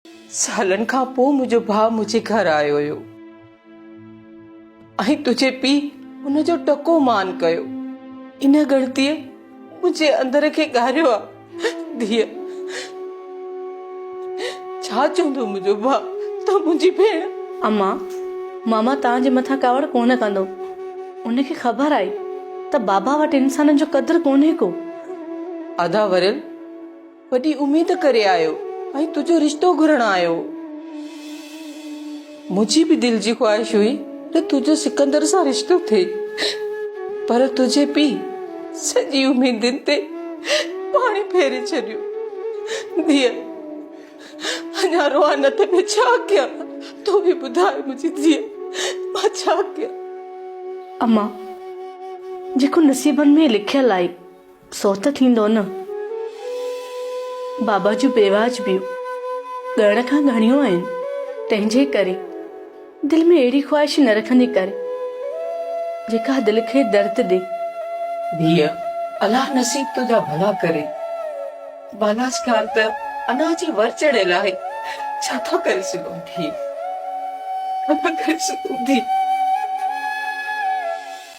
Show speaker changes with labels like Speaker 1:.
Speaker 1: सालन खां पोइ मुंहिंजो भाउ मुंहिंजे घर आयो हुयो ऐं तुंहिंजे पीउ हुनजो टको मान कयो। इन ग़लतीअ मुंहिंजे अंदर खे ॻारियो आहे। धीअ, छा चवंदो मुंहिंजो भाउ त मुंहिंजी भेण?
Speaker 2: अम्मा, मामा तव्हांजे मथां कावड़ कोन कंदो। उनखे ख़बर आहे त बाबा वटि इंसाननि जो क़दुरु कोन्हे को।
Speaker 1: आधा वरियल वॾी उमेद करे आयो ऐं तुंहिंजो रिश्तो घुरण आयो। मुंहिंजी बि दिलि जी ख़्वाहिश हुई त तुंहिंजो सिकंदर सां रिश्तो थिए, पर तुंहिंजे पीउ सॼी उमेदुनि ते पाणी फेरे छॾियो। धीअ, अञा रोआ न त मां छा कयां? तूं बि ॿुधाए मुंहिंजी धीअ, मां छा कयां?
Speaker 2: अम्मा, जेको नसीबनि में लिखियल आहे सो त थींदो न। बाबा जूं बेवाजबियूं ॻण खां घणियूं आहिनि, तंहिंजे करे दिलि में अहिड़ी ख़्वाहिश न रखंदी करे जेका दिलि खे दर्द ॾे।
Speaker 1: धीअ, अलाह नसीब तुंहिंजा भला करे। बालासकार त अञा जी वर चढ़ियल आहे। छा था करे सघूं धीअ? छा था करे सघूं धीअ?